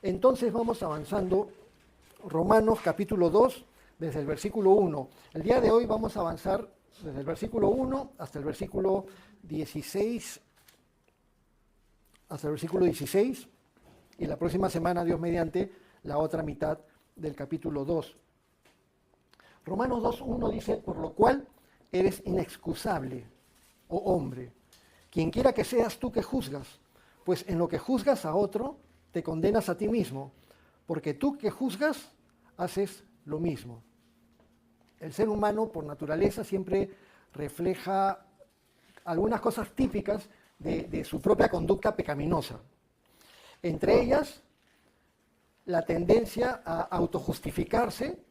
Entonces vamos avanzando, Romanos capítulo 2, desde el versículo 1. El día de hoy vamos a avanzar desde el versículo 1 hasta el versículo 16, y la próxima semana, Dios mediante, la otra mitad del capítulo 2. Romanos 2:1 dice, por lo cual eres inexcusable, oh hombre, quien quiera que seas tú que juzgas, pues en lo que juzgas a otro, te condenas a ti mismo, porque tú que juzgas, haces lo mismo. El ser humano, por naturaleza, siempre refleja algunas cosas típicas de su propia conducta pecaminosa. Entre ellas, la tendencia a autojustificarse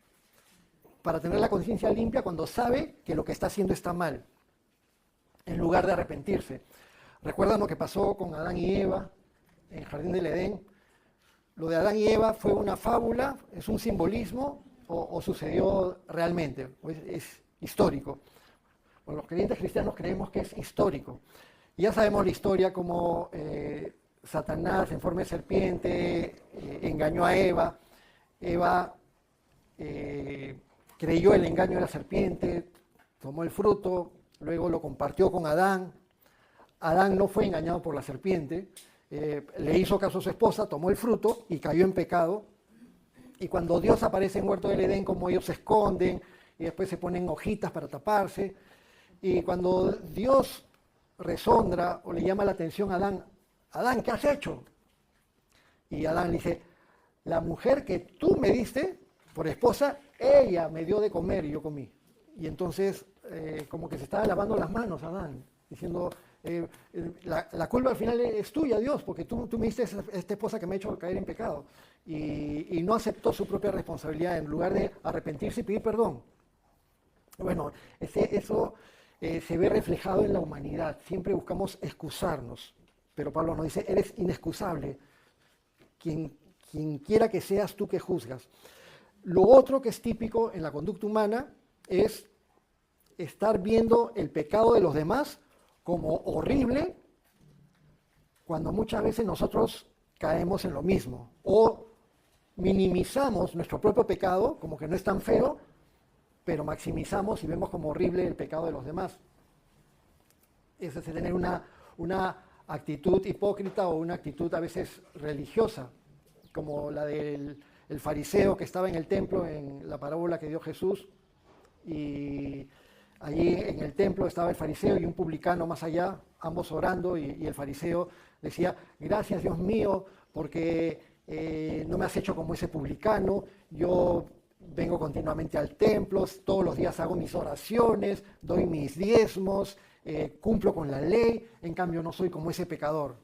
para tener la conciencia limpia cuando sabe que lo que está haciendo está mal, en lugar de arrepentirse. ¿Recuerdan lo que pasó con Adán y Eva en el Jardín del Edén? Lo de Adán y Eva fue una fábula, es un simbolismo o sucedió realmente, es histórico. Bueno, los creyentes cristianos creemos que es histórico. Y ya sabemos la historia, como Satanás en forma de serpiente engañó a Eva. Eva creyó el engaño de la serpiente, tomó el fruto, luego lo compartió con Adán. Adán no fue engañado por la serpiente, le hizo caso a su esposa, tomó el fruto y cayó en pecado. Y cuando Dios aparece en Huerto del Edén, como ellos se esconden y después se ponen hojitas para taparse. Y cuando Dios resondra o le llama la atención a Adán, Adán, ¿qué has hecho? Y Adán le dice, la mujer que tú me diste por esposa, ella me dio de comer y yo comí. Y entonces como que se estaba lavando las manos Adán, diciendo, la culpa al final es tuya, Dios, porque tú me diste esta esposa que me ha hecho caer en pecado. Y no aceptó su propia responsabilidad en lugar de arrepentirse y pedir perdón. Bueno, eso se ve reflejado en la humanidad. Siempre buscamos excusarnos. Pero Pablo nos dice, eres inexcusable. Quien quiera que seas tú que juzgas. Lo otro que es típico en la conducta humana es estar viendo el pecado de los demás como horrible, cuando muchas veces nosotros caemos en lo mismo. O minimizamos nuestro propio pecado, como que no es tan feo, pero maximizamos y vemos como horrible el pecado de los demás. Eso es tener una actitud hipócrita o una actitud a veces religiosa, como la del fariseo que estaba en el templo en la parábola que dio Jesús, y allí en el templo estaba el fariseo y un publicano más allá, ambos orando, y el fariseo decía, gracias Dios mío, porque no me has hecho como ese publicano, yo vengo continuamente al templo, todos los días hago mis oraciones, doy mis diezmos, cumplo con la ley, en cambio no soy como ese pecador.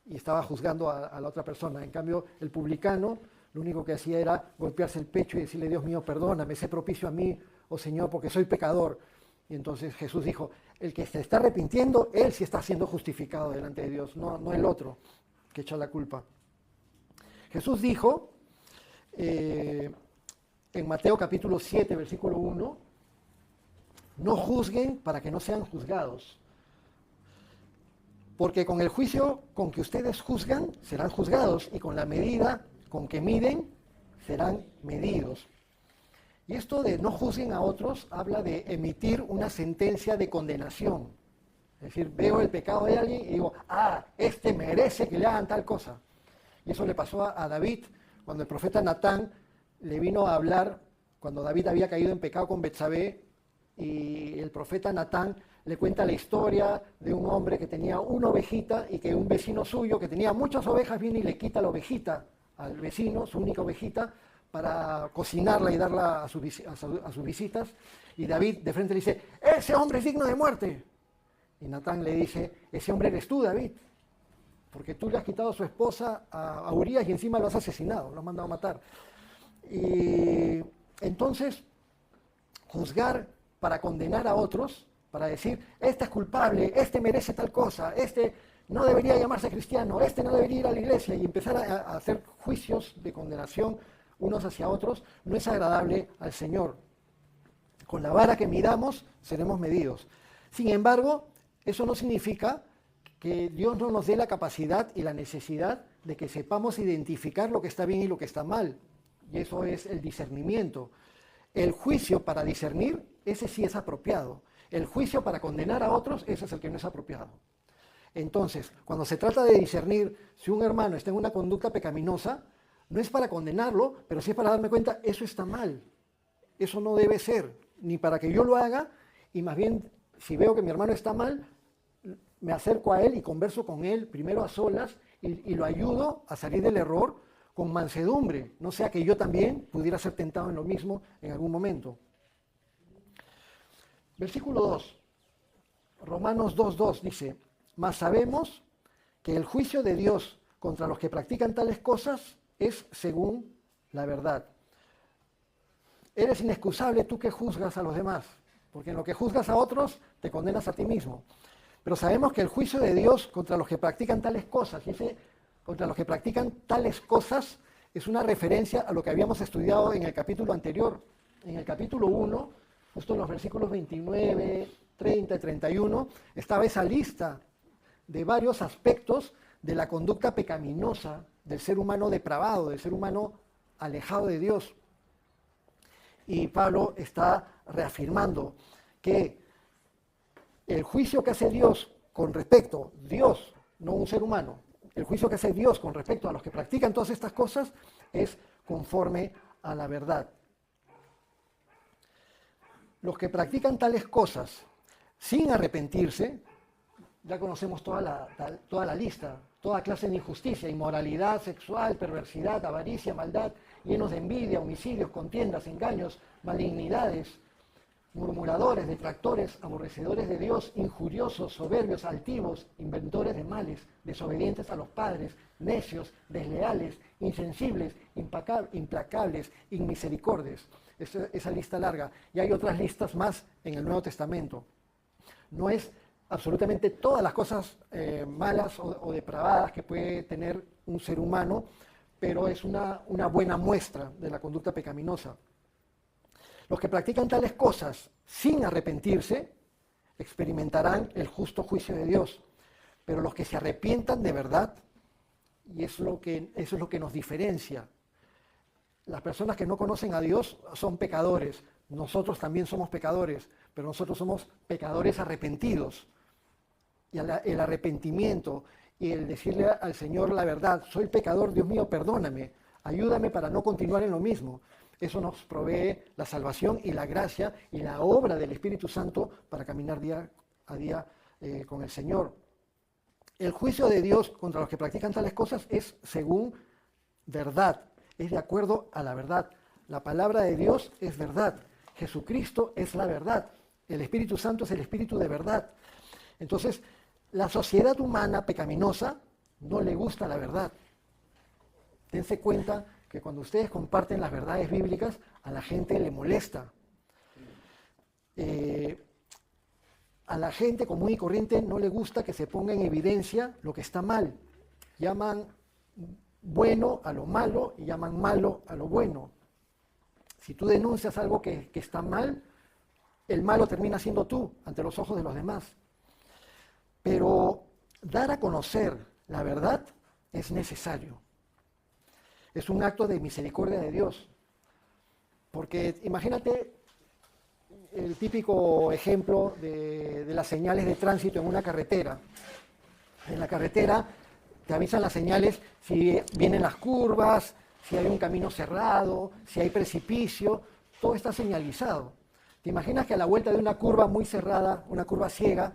Y estaba juzgando a la otra persona. En cambio, el publicano lo único que hacía era golpearse el pecho y decirle, Dios mío, perdóname, sé propicio a mí, oh Señor, porque soy pecador. Y entonces Jesús dijo, el que se está arrepintiendo, él sí está siendo justificado delante de Dios, no el otro que echa la culpa. Jesús dijo, en Mateo capítulo 7, versículo 1, no juzguen para que no sean juzgados. Porque con el juicio con que ustedes juzgan, serán juzgados, y con la medida con que miden, serán medidos. Y esto de no juzguen a otros habla de emitir una sentencia de condenación. Es decir, veo el pecado de alguien y digo, este merece que le hagan tal cosa. Y eso le pasó a David, cuando el profeta Natán le vino a hablar, cuando David había caído en pecado con Betsabé, y el profeta Natán le cuenta la historia de un hombre que tenía una ovejita y que un vecino suyo que tenía muchas ovejas viene y le quita la ovejita al vecino, su única ovejita, para cocinarla y darla a sus visitas. Y David de frente le dice, ese hombre es digno de muerte. Y Natán le dice, ese hombre eres tú, David, porque tú le has quitado a su esposa a Urías y encima lo has asesinado, lo has mandado a matar. Y entonces, juzgar para condenar a otros, para decir, este es culpable, este merece tal cosa, este no debería llamarse cristiano, este no debería ir a la iglesia, y empezar a hacer juicios de condenación unos hacia otros, no es agradable al Señor. Con la vara que midamos, seremos medidos. Sin embargo, eso no significa que Dios no nos dé la capacidad y la necesidad de que sepamos identificar lo que está bien y lo que está mal. Y eso es el discernimiento. El juicio para discernir, ese sí es apropiado. El juicio para condenar a otros, ese es el que no es apropiado. Entonces, cuando se trata de discernir si un hermano está en una conducta pecaminosa, no es para condenarlo, pero sí es para darme cuenta, eso está mal. Eso no debe ser, ni para que yo lo haga, y más bien, si veo que mi hermano está mal, me acerco a él y converso con él, primero a solas, y lo ayudo a salir del error con mansedumbre, no sea que yo también pudiera ser tentado en lo mismo en algún momento. Versículo 2, Romanos 2:2 dice, mas sabemos que el juicio de Dios contra los que practican tales cosas es según la verdad. Eres inexcusable tú que juzgas a los demás, porque en lo que juzgas a otros te condenas a ti mismo. Pero sabemos que el juicio de Dios contra los que practican tales cosas, y ese contra los que practican tales cosas es una referencia a lo que habíamos estudiado en el capítulo anterior. En el capítulo 1, justo en los versículos 29, 30 y 31, estaba esa lista de varios aspectos de la conducta pecaminosa del ser humano depravado, del ser humano alejado de Dios. Y Pablo está reafirmando que el juicio que hace Dios con respecto, Dios, no un ser humano, el juicio que hace Dios con respecto a los que practican todas estas cosas es conforme a la verdad. Los que practican tales cosas sin arrepentirse, ya conocemos toda la lista, toda clase de injusticia, inmoralidad sexual, perversidad, avaricia, maldad, llenos de envidia, homicidios, contiendas, engaños, malignidades, murmuradores, detractores, aborrecedores de Dios, injuriosos, soberbios, altivos, inventores de males, desobedientes a los padres, necios, desleales, insensibles, implacables, inmisericordias. Esa lista larga. Y hay otras listas más en el Nuevo Testamento. No es absolutamente todas las cosas malas o depravadas que puede tener un ser humano, pero es una buena muestra de la conducta pecaminosa. Los que practican tales cosas sin arrepentirse experimentarán el justo juicio de Dios, pero los que se arrepientan de verdad, y eso es lo que nos diferencia. Las personas que no conocen a Dios son pecadores, nosotros también somos pecadores, pero nosotros somos pecadores arrepentidos. Y el arrepentimiento y el decirle al Señor la verdad, soy pecador, Dios mío, perdóname, ayúdame para no continuar en lo mismo. Eso nos provee la salvación y la gracia y la obra del Espíritu Santo para caminar día a día con el Señor. El juicio de Dios contra los que practican tales cosas es según verdad, es de acuerdo a la verdad. La palabra de Dios es verdad, Jesucristo es la verdad, el Espíritu Santo es el Espíritu de verdad. Entonces, la sociedad humana pecaminosa no le gusta la verdad. Dense cuenta que cuando ustedes comparten las verdades bíblicas, a la gente le molesta. A la gente común y corriente no le gusta que se ponga en evidencia lo que está mal. Llaman bueno a lo malo y llaman malo a lo bueno. Si tú denuncias algo que está mal, el malo termina siendo tú ante los ojos de los demás. Pero dar a conocer la verdad es necesario. Es un acto de misericordia de Dios. Porque imagínate el típico ejemplo de las señales de tránsito en una carretera. En la carretera te avisan las señales si vienen las curvas, si hay un camino cerrado, si hay precipicio, todo está señalizado. ¿Te imaginas que a la vuelta de una curva muy cerrada, una curva ciega,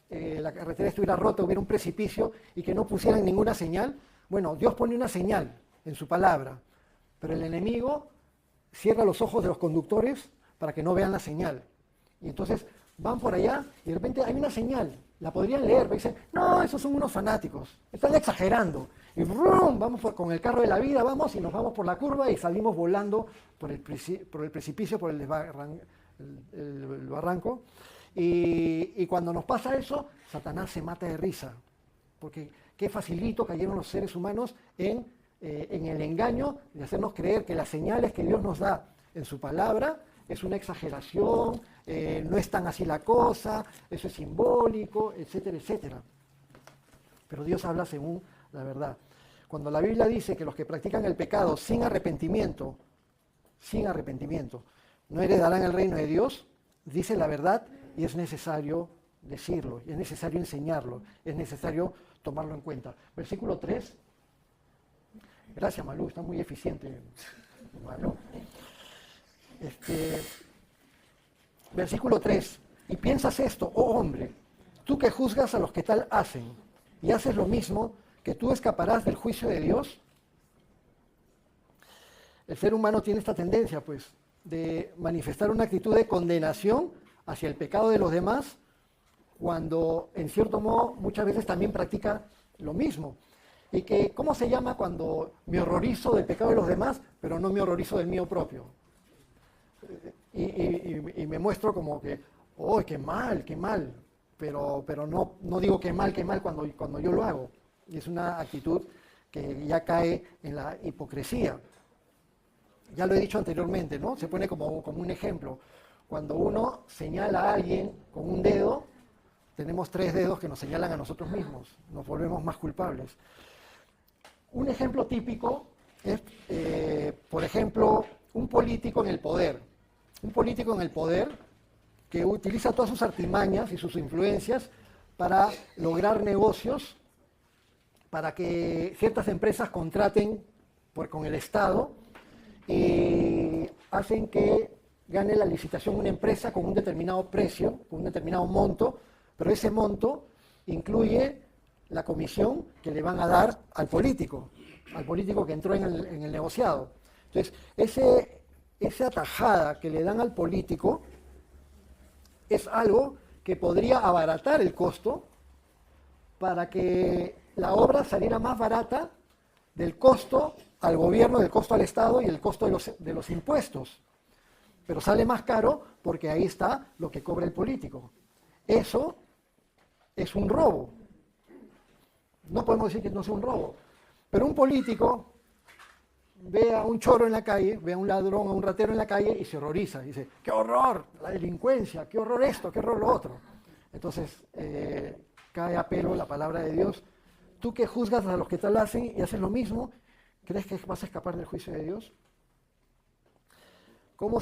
la carretera estuviera rota, hubiera un precipicio y que no pusieran ninguna señal? Bueno, Dios pone una señal en su palabra, pero el enemigo cierra los ojos de los conductores para que no vean la señal. Y entonces van por allá y de repente hay una señal, la podrían leer, pero dicen, no, esos son unos fanáticos, están exagerando. Y ¡brum! Vamos con el carro de la vida, vamos y nos vamos por la curva y salimos volando por el precipicio, por el barranco. Y cuando nos pasa eso, Satanás se mata de risa, porque qué facilito cayeron los seres humanos en el engaño de hacernos creer que las señales que Dios nos da en su palabra es una exageración, no es tan así la cosa, eso es simbólico, etcétera, etcétera. Pero Dios habla según la verdad. Cuando la Biblia dice que los que practican el pecado sin arrepentimiento, no heredarán el reino de Dios, dice la verdad y es necesario decirlo, y es necesario enseñarlo, es necesario tomarlo en cuenta. Versículo 3. Gracias, Malú, está muy eficiente. Malú. Versículo 3. Y piensas esto, oh hombre, tú que juzgas a los que tal hacen y haces lo mismo, que tú escaparás del juicio de Dios. El ser humano tiene esta tendencia, pues, de manifestar una actitud de condenación hacia el pecado de los demás, cuando, en cierto modo, muchas veces también practica lo mismo. Y que, ¿cómo se llama cuando me horrorizo del pecado de los demás, pero no me horrorizo del mío propio? Y me muestro como que, ¡oh, qué mal, qué mal! Pero no digo qué mal cuando yo lo hago. Y es una actitud que ya cae en la hipocresía. Ya lo he dicho anteriormente, ¿no? Se pone como un ejemplo. Cuando uno señala a alguien con un dedo, tenemos 3 dedos que nos señalan a nosotros mismos. Nos volvemos más culpables. Un ejemplo típico es, por ejemplo, un político en el poder. Un político en el poder que utiliza todas sus artimañas y sus influencias para lograr negocios, para que ciertas empresas contraten con el Estado y hacen que gane la licitación una empresa con un determinado precio, con un determinado monto, pero ese monto incluye la comisión que le van a dar al político que entró en el negociado. Entonces, esa tajada que le dan al político es algo que podría abaratar el costo para que la obra saliera más barata del costo al gobierno, del costo al Estado y el costo de los impuestos. Pero sale más caro porque ahí está lo que cobra el político. Eso es un robo. No podemos decir que no sea un robo. Pero un político ve a un choro en la calle, ve a un ladrón, a un ratero en la calle y se horroriza. Dice, ¡qué horror! La delincuencia, ¡qué horror esto, qué horror lo otro! Entonces, cae a pelo la palabra de Dios. Tú que juzgas a los que tal hacen y haces lo mismo, ¿crees que vas a escapar del juicio de Dios? ¿Cómo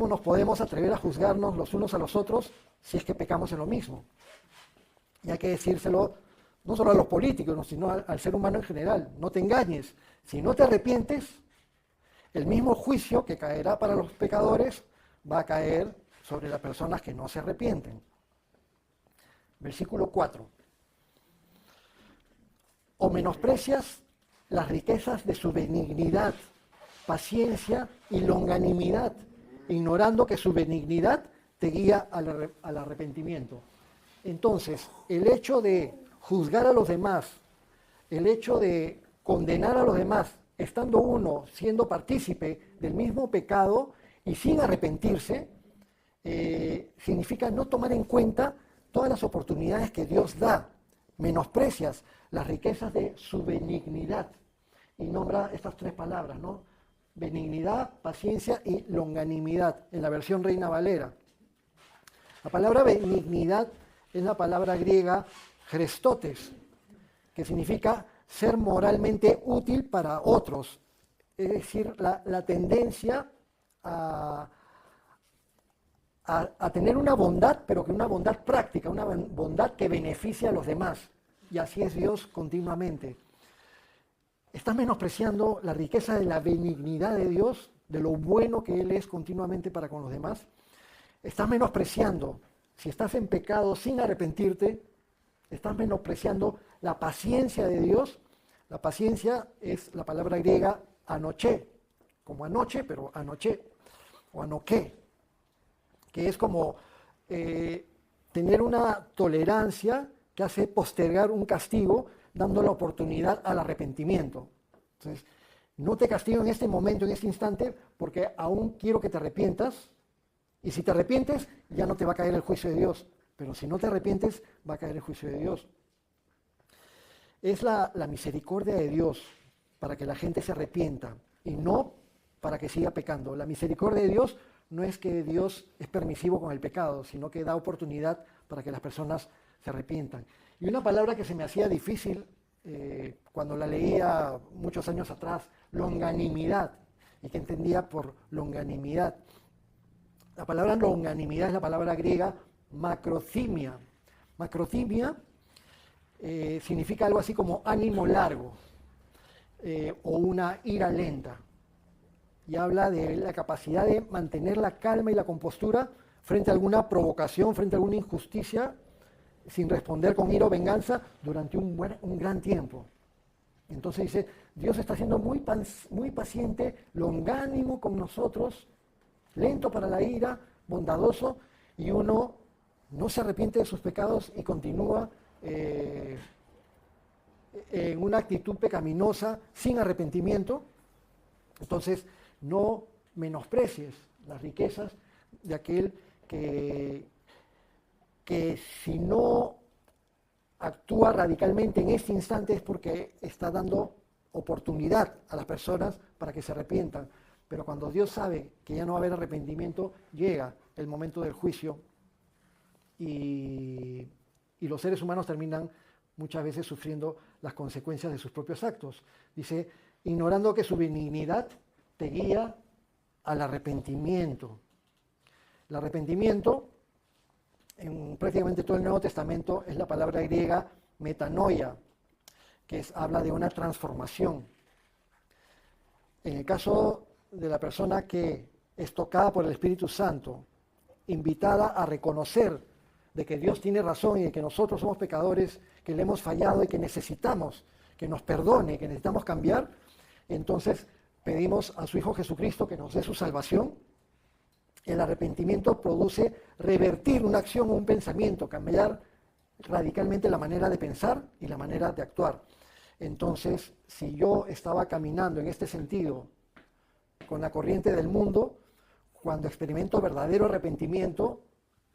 nos podemos atrever a juzgarnos los unos a los otros si es que pecamos en lo mismo? Y hay que decírselo no solo a los políticos, sino al ser humano en general. No te engañes. Si no te arrepientes, el mismo juicio que caerá para los pecadores va a caer sobre las personas que no se arrepienten. Versículo 4. O menosprecias las riquezas de su benignidad, paciencia y longanimidad, ignorando que su benignidad te guía al arrepentimiento. Entonces, el hecho de juzgar a los demás, el hecho de condenar a los demás, estando uno siendo partícipe del mismo pecado y sin arrepentirse, significa no tomar en cuenta todas las oportunidades que Dios da. Menosprecias las riquezas de su benignidad. Y nombra estas 3 palabras, ¿no? Benignidad, paciencia y longanimidad, en la versión Reina Valera. La palabra benignidad es la palabra griega Christotes, que significa ser moralmente útil para otros. Es decir, la tendencia a tener una bondad, pero que una bondad práctica, una bondad que beneficia a los demás. Y así es Dios continuamente. Estás menospreciando la riqueza de la benignidad de Dios, de lo bueno que Él es continuamente para con los demás. Estás menospreciando, si estás en pecado sin arrepentirte, estás menospreciando la paciencia de Dios. La paciencia es la palabra griega anoché, como anoche, pero anoché, o anoqué, que es como tener una tolerancia que hace postergar un castigo, dando la oportunidad al arrepentimiento. Entonces, no te castigo en este momento, en este instante, porque aún quiero que te arrepientas, y si te arrepientes, ya no te va a caer el juicio de Dios, pero si no te arrepientes, va a caer el juicio de Dios. Es la misericordia de Dios para que la gente se arrepienta, y no para que siga pecando. La misericordia de Dios no es que Dios es permisivo con el pecado, sino que da oportunidad para que las personas se arrepientan. Y una palabra que se me hacía difícil cuando la leía muchos años atrás, longanimidad. ¿Y qué entendía por longanimidad? La palabra longanimidad es la palabra griega macrothymia. Macrothymia significa algo así como ánimo largo o una ira lenta. Y habla de la capacidad de mantener la calma y la compostura frente a alguna provocación, frente a alguna injusticia, sin responder con ira o venganza durante un gran tiempo. Entonces dice, Dios está siendo muy paciente, longánimo con nosotros, lento para la ira, bondadoso, y uno no se arrepiente de sus pecados y continúa en una actitud pecaminosa, sin arrepentimiento. Entonces, no menosprecies las riquezas de aquel que si no actúa radicalmente en este instante es porque está dando oportunidad a las personas para que se arrepientan. Pero cuando Dios sabe que ya no va a haber arrepentimiento, llega el momento del juicio y los seres humanos terminan muchas veces sufriendo las consecuencias de sus propios actos. Dice, ignorando que su benignidad te guía al arrepentimiento. El arrepentimiento, en prácticamente todo el Nuevo Testamento, es la palabra griega metanoia, que habla de una transformación. En el caso de la persona que es tocada por el Espíritu Santo, invitada a reconocer de que Dios tiene razón y de que nosotros somos pecadores, que le hemos fallado y que necesitamos que nos perdone, que necesitamos cambiar, entonces pedimos a su Hijo Jesucristo que nos dé su salvación. El arrepentimiento produce revertir una acción o un pensamiento, cambiar radicalmente la manera de pensar y la manera de actuar. Entonces, si yo estaba caminando en este sentido con la corriente del mundo, cuando experimento verdadero arrepentimiento,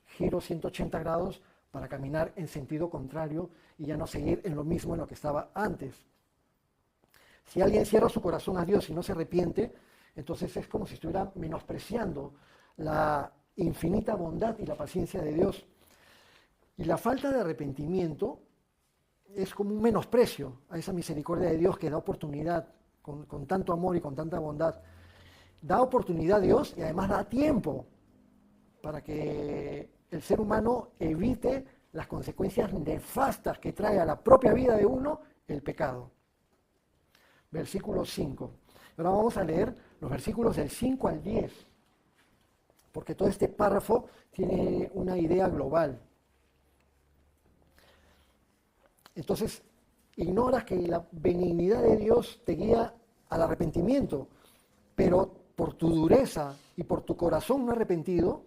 giro 180 grados para caminar en sentido contrario y ya no seguir en lo mismo en lo que estaba antes. Si alguien cierra su corazón a Dios y no se arrepiente, entonces es como si estuviera menospreciando la infinita bondad y la paciencia de Dios. Y la falta de arrepentimiento es como un menosprecio a esa misericordia de Dios que da oportunidad con tanto amor y con tanta bondad. Da oportunidad a Dios y además da tiempo para que el ser humano evite las consecuencias nefastas que trae a la propia vida de uno el pecado. Versículo 5. Ahora vamos a leer los versículos del 5 al 10, porque todo este párrafo tiene una idea global. Entonces, ignoras que la benignidad de Dios te guía al arrepentimiento, pero por tu dureza y por tu corazón no arrepentido,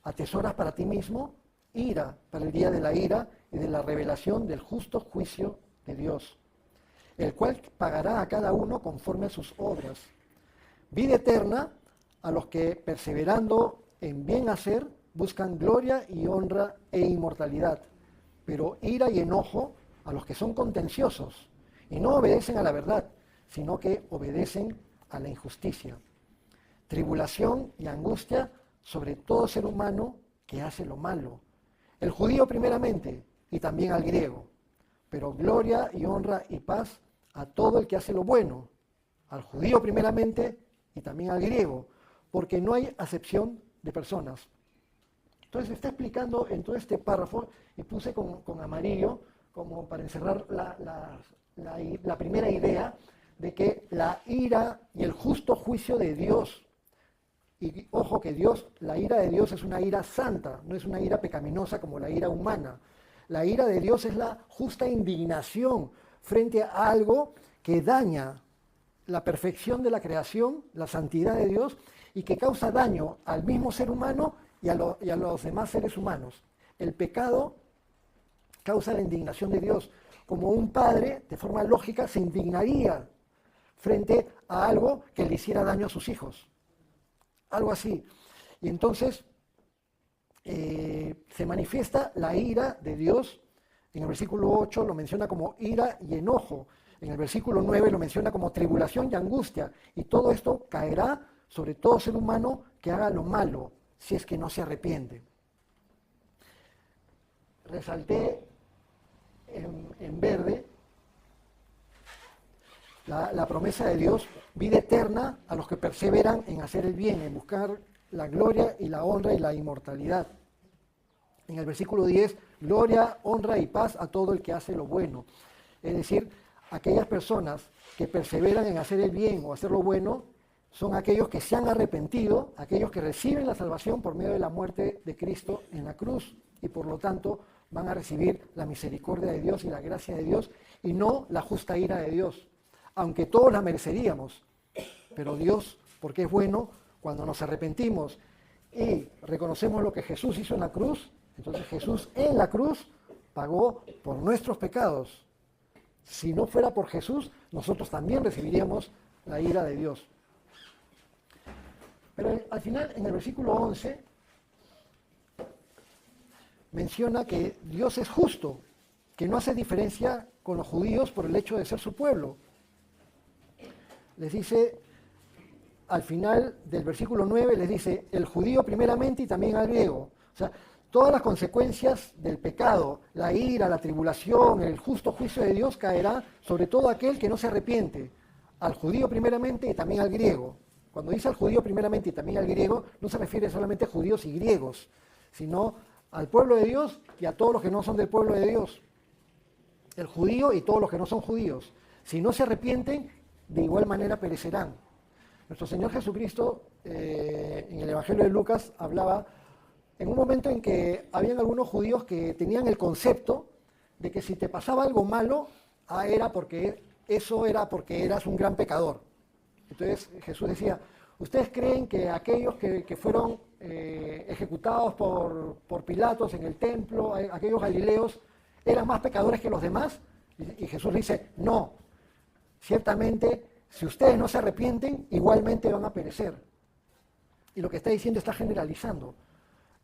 atesoras para ti mismo ira para el día de la ira y de la revelación del justo juicio de Dios, el cual pagará a cada uno conforme a sus obras. Vida eterna a los que, perseverando en bien hacer, buscan gloria y honra e inmortalidad, pero ira y enojo a los que son contenciosos y no obedecen a la verdad, sino que obedecen a la injusticia. Tribulación y angustia sobre todo ser humano que hace lo malo, el judío primeramente y también al griego, pero gloria y honra y paz a todo el que hace lo bueno, al judío primeramente y también al griego, porque no hay acepción de personas. Entonces está explicando en todo este párrafo, y puse con amarillo como para encerrar la primera idea de que la ira y el justo juicio de Dios, y ojo que la ira de Dios es una ira santa, no es una ira pecaminosa como la ira humana. La ira de Dios es la justa indignación frente a algo que daña la perfección de la creación, la santidad de Dios, y que causa daño al mismo ser humano y a los demás seres humanos. El pecado causa la indignación de Dios, como un padre, de forma lógica, se indignaría frente a algo que le hiciera daño a sus hijos. Algo así. Y entonces se manifiesta la ira de Dios. En el versículo 8 lo menciona como ira y enojo. En el versículo 9 lo menciona como tribulación y angustia. Y todo esto caerá sobre todo ser humano que haga lo malo, si es que no se arrepiente. Resalté en verde la promesa de Dios, vida eterna a los que perseveran en hacer el bien, en buscar la gloria y la honra y la inmortalidad. En el versículo 10, gloria, honra y paz a todo el que hace lo bueno. Es decir, aquellas personas que perseveran en hacer el bien o hacer lo bueno, son aquellos que se han arrepentido, aquellos que reciben la salvación por medio de la muerte de Cristo en la cruz y por lo tanto van a recibir la misericordia de Dios y la gracia de Dios y no la justa ira de Dios, aunque todos la mereceríamos. Pero Dios, porque es bueno, cuando nos arrepentimos y reconocemos lo que Jesús hizo en la cruz, entonces Jesús en la cruz pagó por nuestros pecados. Si no fuera por Jesús, nosotros también recibiríamos la ira de Dios. Pero al final, en el versículo 11, menciona que Dios es justo, que no hace diferencia con los judíos por el hecho de ser su pueblo. Les dice, al final del versículo 9, les dice, el judío primeramente y también al griego. O sea, todas las consecuencias del pecado, la ira, la tribulación, el justo juicio de Dios caerá sobre todo aquel que no se arrepiente, al judío primeramente y también al griego. Cuando dice al judío primeramente y también al griego, no se refiere solamente a judíos y griegos, sino al pueblo de Dios y a todos los que no son del pueblo de Dios. El judío y todos los que no son judíos. Si no se arrepienten, de igual manera perecerán. Nuestro Señor Jesucristo, en el Evangelio de Lucas, hablaba en un momento en que habían algunos judíos que tenían el concepto de que si te pasaba algo malo, era porque eras un gran pecador. Entonces Jesús decía, ¿ustedes creen que aquellos que fueron ejecutados por Pilatos en el templo, aquellos galileos, eran más pecadores que los demás? Y Jesús dice, no, ciertamente, si ustedes no se arrepienten, igualmente van a perecer. Y lo que está diciendo está generalizando.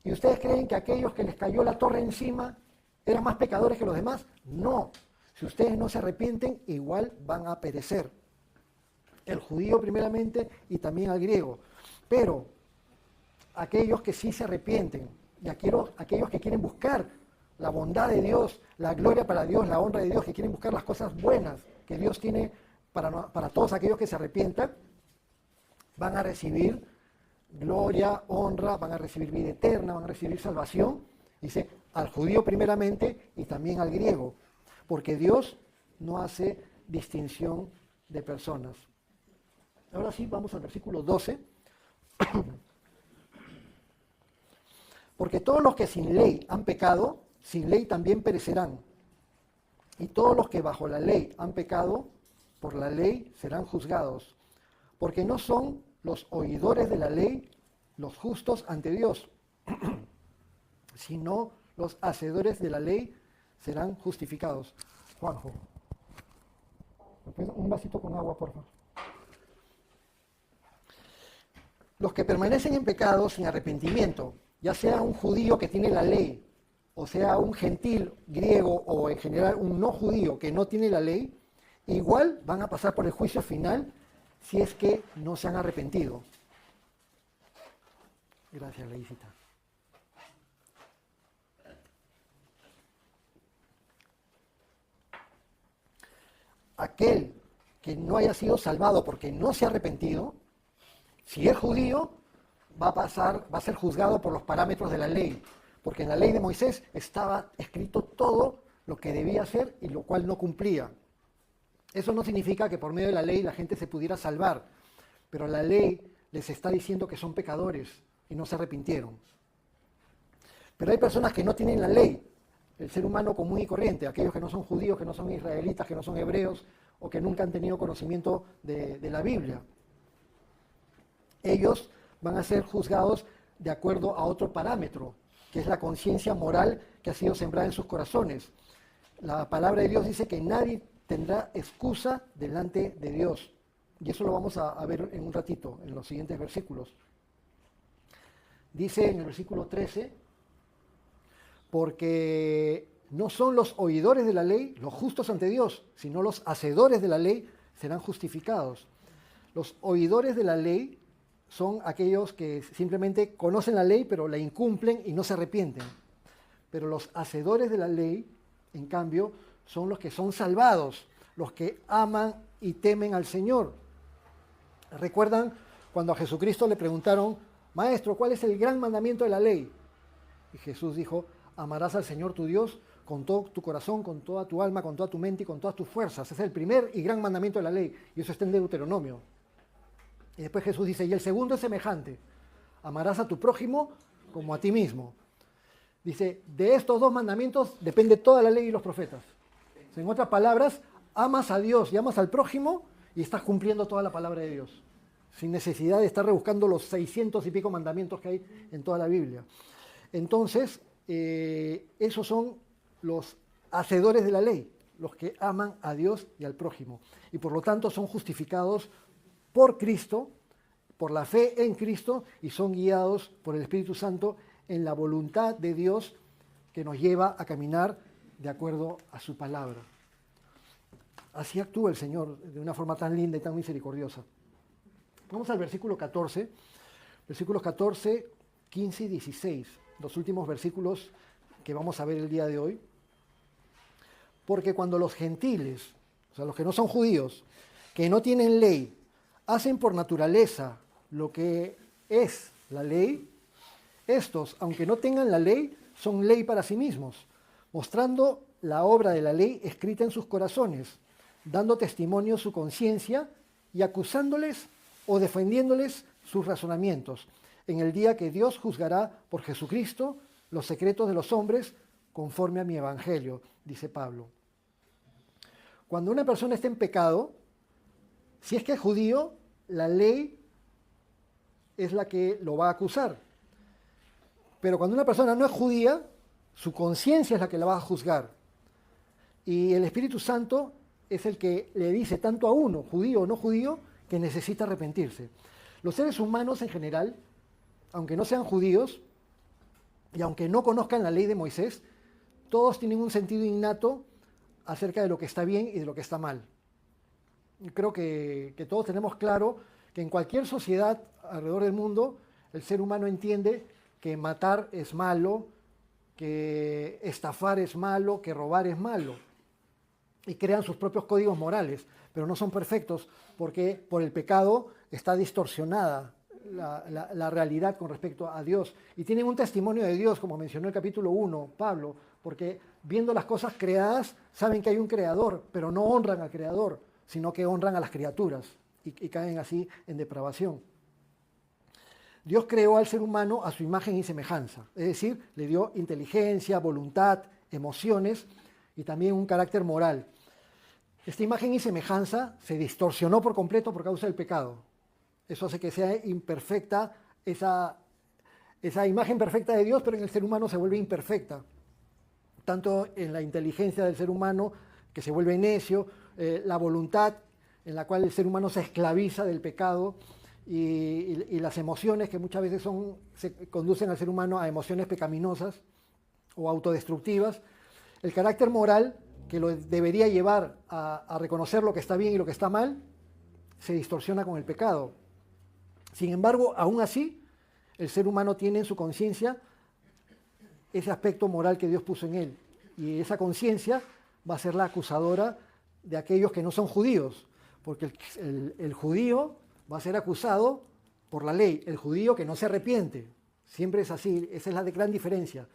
¿Y ustedes creen que aquellos que les cayó la torre encima eran más pecadores que los demás? No, si ustedes no se arrepienten, igual van a perecer. El judío primeramente y también al griego. Pero aquellos que sí se arrepienten y aquellos que quieren buscar la bondad de Dios, la gloria para Dios, la honra de Dios, que quieren buscar las cosas buenas que Dios tiene para todos aquellos que se arrepientan, van a recibir gloria, honra, van a recibir vida eterna, van a recibir salvación. Dice, al judío primeramente y también al griego, porque Dios no hace distinción de personas. Ahora sí, vamos al versículo 12. Porque todos los que sin ley han pecado, sin ley también perecerán. Y todos los que bajo la ley han pecado, por la ley serán juzgados. Porque no son los oidores de la ley los justos ante Dios, sino los hacedores de la ley serán justificados. Juanjo, un vasito con agua, por favor. Los que permanecen en pecado sin arrepentimiento, ya sea un judío que tiene la ley, o sea un gentil griego o en general un no judío que no tiene la ley, igual van a pasar por el juicio final si es que no se han arrepentido. Gracias, Leisita. Aquel que no haya sido salvado porque no se ha arrepentido, si es judío, va a ser juzgado por los parámetros de la ley, porque en la ley de Moisés estaba escrito todo lo que debía hacer y lo cual no cumplía. Eso no significa que por medio de la ley la gente se pudiera salvar, pero la ley les está diciendo que son pecadores y no se arrepintieron. Pero hay personas que no tienen la ley, el ser humano común y corriente, aquellos que no son judíos, que no son israelitas, que no son hebreos o que nunca han tenido conocimiento de la Biblia. Ellos van a ser juzgados de acuerdo a otro parámetro, que es la conciencia moral que ha sido sembrada en sus corazones. La palabra de Dios dice que nadie tendrá excusa delante de Dios. Y eso lo vamos a ver en un ratito, en los siguientes versículos. Dice en el versículo 13, porque no son los oidores de la ley los justos ante Dios, sino los hacedores de la ley serán justificados. Los oidores de la ley son aquellos que simplemente conocen la ley, pero la incumplen y no se arrepienten. Pero los hacedores de la ley, en cambio, son los que son salvados, los que aman y temen al Señor. ¿Recuerdan cuando a Jesucristo le preguntaron, Maestro, ¿cuál es el gran mandamiento de la ley? Y Jesús dijo, amarás al Señor tu Dios con todo tu corazón, con toda tu alma, con toda tu mente y con todas tus fuerzas. Ese es el primer y gran mandamiento de la ley. Y eso está en Deuteronomio. Y después Jesús dice, y el segundo es semejante. Amarás a tu prójimo como a ti mismo. Dice, de estos dos mandamientos depende toda la ley y los profetas. En otras palabras, amas a Dios y amas al prójimo y estás cumpliendo toda la palabra de Dios. Sin necesidad de estar rebuscando los 600 y pico mandamientos que hay en toda la Biblia. Entonces, esos son los hacedores de la ley, los que aman a Dios y al prójimo. Y por lo tanto son justificados por Cristo, por la fe en Cristo, y son guiados por el Espíritu Santo en la voluntad de Dios que nos lleva a caminar de acuerdo a su palabra. Así actúa el Señor de una forma tan linda y tan misericordiosa. Vamos al versículo 14, versículos 14, 15 y 16, los últimos versículos que vamos a ver el día de hoy. Porque cuando los gentiles, o sea, los que no son judíos, que no tienen ley, hacen por naturaleza lo que es la ley, estos, aunque no tengan la ley, son ley para sí mismos, mostrando la obra de la ley escrita en sus corazones, dando testimonio su conciencia y acusándoles o defendiéndoles sus razonamientos, en el día que Dios juzgará por Jesucristo los secretos de los hombres conforme a mi evangelio, dice Pablo. Cuando una persona está en pecado, si es que es judío, la ley es la que lo va a acusar. Pero cuando una persona no es judía, su conciencia es la que la va a juzgar. Y el Espíritu Santo es el que le dice tanto a uno, judío o no judío, que necesita arrepentirse. Los seres humanos en general, aunque no sean judíos y aunque no conozcan la ley de Moisés, todos tienen un sentido innato acerca de lo que está bien y de lo que está mal. Creo que todos tenemos claro que en cualquier sociedad alrededor del mundo, el ser humano entiende que matar es malo, que estafar es malo, que robar es malo. Y crean sus propios códigos morales, pero no son perfectos porque por el pecado está distorsionada la realidad con respecto a Dios. Y tienen un testimonio de Dios, como mencionó el capítulo 1, Pablo, porque viendo las cosas creadas saben que hay un creador, pero no honran al creador, sino que honran a las criaturas y caen así en depravación. Dios creó al ser humano a su imagen y semejanza, es decir, le dio inteligencia, voluntad, emociones y también un carácter moral. Esta imagen y semejanza se distorsionó por completo por causa del pecado. Eso hace que sea imperfecta esa imagen perfecta de Dios, pero en el ser humano se vuelve imperfecta. Tanto en la inteligencia del ser humano, que se vuelve necio, la voluntad en la cual el ser humano se esclaviza del pecado, y las emociones que muchas veces se conducen al ser humano a emociones pecaminosas o autodestructivas. El carácter moral, que lo debería llevar a reconocer lo que está bien y lo que está mal, se distorsiona con el pecado. Sin embargo, aún así, el ser humano tiene en su conciencia ese aspecto moral que Dios puso en él. Y esa conciencia va a ser la acusadora de aquellos que no son judíos, porque el judío va a ser acusado por la ley, el judío que no se arrepiente. Siempre es así, esa es la gran diferencia.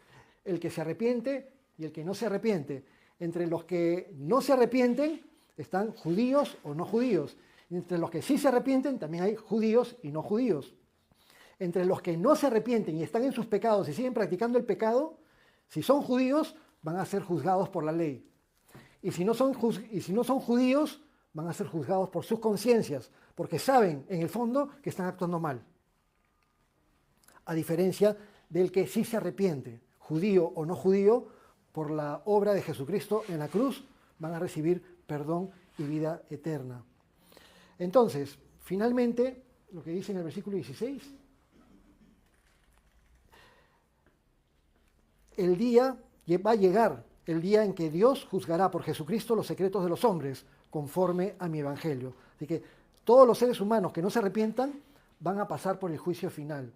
El que se arrepiente y el que no se arrepiente. Entre los que no se arrepienten están judíos o no judíos. Entre los que sí se arrepienten también hay judíos y no judíos. Entre los que no se arrepienten y están en sus pecados y siguen practicando el pecado, si son judíos van a ser juzgados por la ley. Y si no son judíos, van a ser juzgados por sus conciencias, porque saben en el fondo que están actuando mal. A diferencia del que sí se arrepiente, judío o no judío, por la obra de Jesucristo en la cruz, van a recibir perdón y vida eterna. Entonces, finalmente, lo que dice en el versículo 16, el día va a llegar, el día en que Dios juzgará por Jesucristo los secretos de los hombres, conforme a mi evangelio. Así que todos los seres humanos que no se arrepientan van a pasar por el juicio final.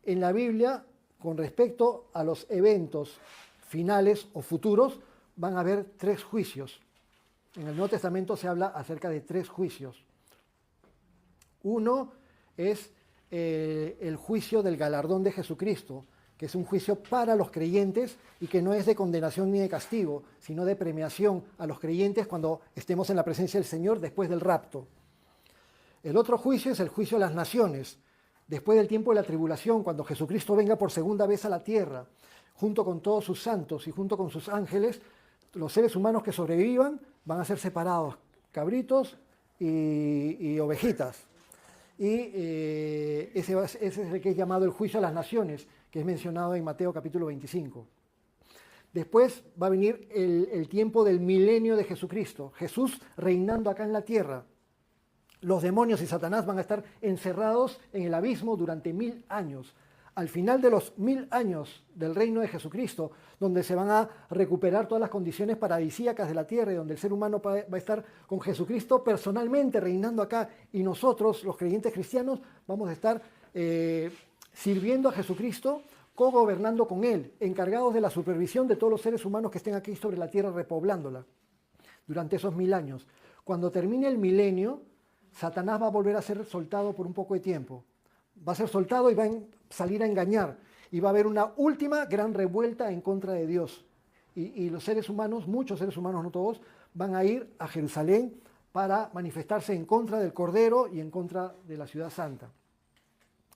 En la Biblia, con respecto a los eventos finales o futuros, van a haber 3 juicios. En el Nuevo Testamento se habla acerca de 3 juicios. Uno es el juicio del galardón de Jesucristo, que es un juicio para los creyentes y que no es de condenación ni de castigo, sino de premiación a los creyentes cuando estemos en la presencia del Señor después del rapto. El otro juicio es el juicio de las naciones, después del tiempo de la tribulación, cuando Jesucristo venga por segunda vez a la tierra, junto con todos sus santos y junto con sus ángeles. Los seres humanos que sobrevivan van a ser separados, cabritos y ovejitas. Y ese es el que es llamado el juicio a las naciones, que es mencionado en Mateo capítulo 25. Después va a venir el tiempo del milenio de Jesucristo, Jesús reinando acá en la tierra. Los demonios y Satanás van a estar encerrados en el abismo durante 1000 años. Al final de los 1000 años del reino de Jesucristo, donde se van a recuperar todas las condiciones paradisíacas de la tierra y donde el ser humano va a estar con Jesucristo personalmente reinando acá, y nosotros, los creyentes cristianos, vamos a estar sirviendo a Jesucristo, cogobernando con Él, encargados de la supervisión de todos los seres humanos que estén aquí sobre la tierra, repoblándola durante esos 1000 años. Cuando termine el milenio, Satanás va a volver a ser soltado por un poco de tiempo. Va a ser soltado y va a salir a engañar. Y va a haber una última gran revuelta en contra de Dios. Y los seres humanos, muchos seres humanos, no todos, van a ir a Jerusalén para manifestarse en contra del Cordero y en contra de la ciudad santa.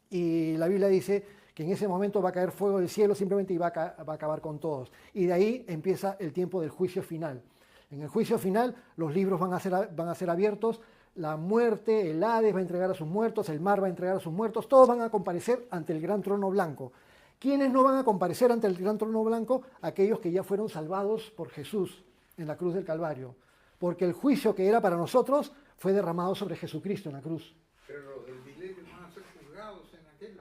Y la Biblia dice que en ese momento va a caer fuego del cielo simplemente y va a acabar con todos. Y de ahí empieza el tiempo del juicio final. En el juicio final los libros van a ser abiertos. La muerte, el Hades va a entregar a sus muertos, el mar va a entregar a sus muertos, todos van a comparecer ante el gran trono blanco. ¿Quiénes no van a comparecer ante el gran trono blanco? Aquellos que ya fueron salvados por Jesús en la cruz del Calvario. Porque el juicio que era para nosotros fue derramado sobre Jesucristo en la cruz. Pero los del milenio van a ser juzgados en aquel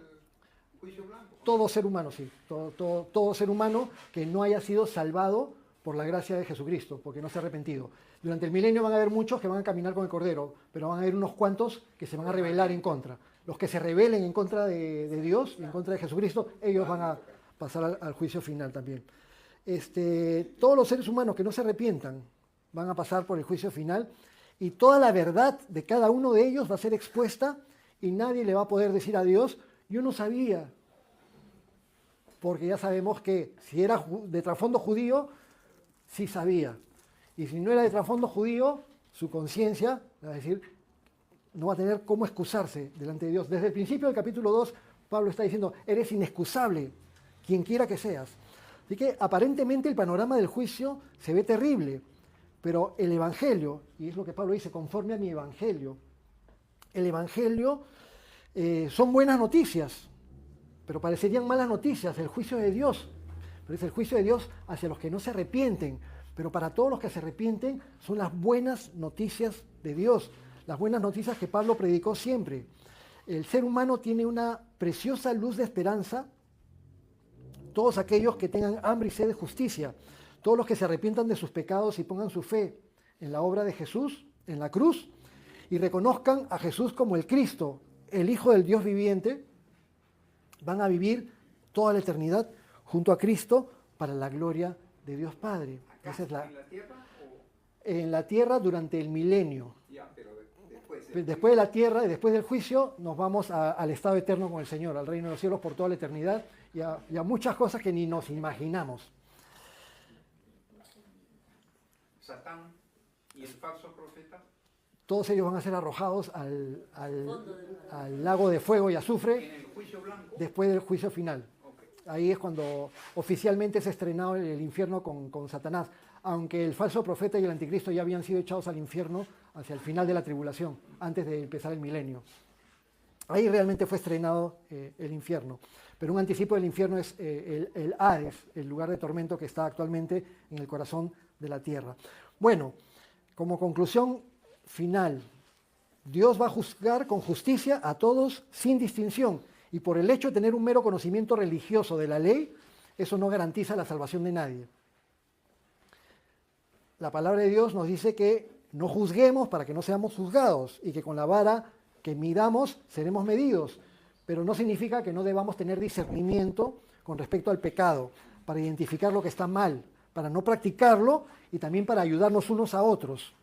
juicio blanco. Todo ser humano, sí. Todo ser humano que no haya sido salvado por la gracia de Jesucristo, porque no se ha arrepentido. Durante el milenio van a haber muchos que van a caminar con el Cordero, pero van a haber unos cuantos que se van a rebelar en contra. Los que se rebelen en contra de Dios y en contra de Jesucristo, ellos van a pasar al juicio final también. Todos los seres humanos que no se arrepientan van a pasar por el juicio final y toda la verdad de cada uno de ellos va a ser expuesta y nadie le va a poder decir a Dios, yo no sabía, porque ya sabemos que si era de trasfondo judío, sí sabía. Y si no era de trasfondo judío, su conciencia, es decir, no va a tener cómo excusarse delante de Dios. Desde el principio del capítulo 2, Pablo está diciendo, eres inexcusable, quien quiera que seas. Así que aparentemente el panorama del juicio se ve terrible, pero el Evangelio, y es lo que Pablo dice, conforme a mi Evangelio, el Evangelio son buenas noticias, pero parecerían malas noticias, el juicio de Dios. Pero es el juicio de Dios hacia los que no se arrepienten. Pero para todos los que se arrepienten son las buenas noticias de Dios, las buenas noticias que Pablo predicó siempre. El ser humano tiene una preciosa luz de esperanza. Todos aquellos que tengan hambre y sed de justicia, todos los que se arrepientan de sus pecados y pongan su fe en la obra de Jesús, en la cruz, y reconozcan a Jesús como el Cristo, el Hijo del Dios viviente, van a vivir toda la eternidad junto a Cristo para la gloria de Dios Padre. Esa es ¿En la tierra? En la tierra durante el milenio. Ya, pero después. Después de la tierra y después del juicio nos vamos al estado eterno con el Señor, al reino de los cielos por toda la eternidad y a muchas cosas que ni nos imaginamos. Satán y el falso profeta. Todos ellos van a ser arrojados al lago de fuego y azufre En el juicio blanco. después del juicio final. Ahí es cuando oficialmente se estrenó el infierno con Satanás, aunque el falso profeta y el anticristo ya habían sido echados al infierno hacia el final de la tribulación, antes de empezar el milenio. Ahí realmente fue estrenado el infierno. Pero un anticipo del infierno es el Hades, el lugar de tormento que está actualmente en el corazón de la tierra. Bueno, como conclusión final, Dios va a juzgar con justicia a todos sin distinción. Y por el hecho de tener un mero conocimiento religioso de la ley, eso no garantiza la salvación de nadie. La palabra de Dios nos dice que no juzguemos para que no seamos juzgados y que con la vara que midamos seremos medidos. Pero no significa que no debamos tener discernimiento con respecto al pecado, para identificar lo que está mal, para no practicarlo y también para ayudarnos unos a otros.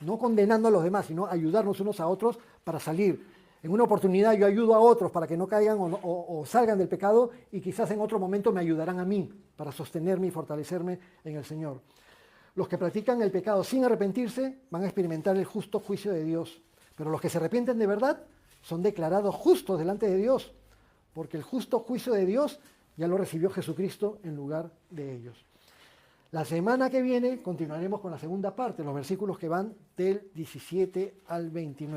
no condenando a los demás, sino ayudarnos unos a otros para salir. En una oportunidad yo ayudo a otros para que no caigan o salgan del pecado, y quizás en otro momento me ayudarán a mí para sostenerme y fortalecerme en el Señor. Los que practican el pecado sin arrepentirse van a experimentar el justo juicio de Dios, pero los que se arrepienten de verdad son declarados justos delante de Dios, porque el justo juicio de Dios ya lo recibió Jesucristo en lugar de ellos. La semana que viene continuaremos con la segunda parte, los versículos que van del 17 al 29.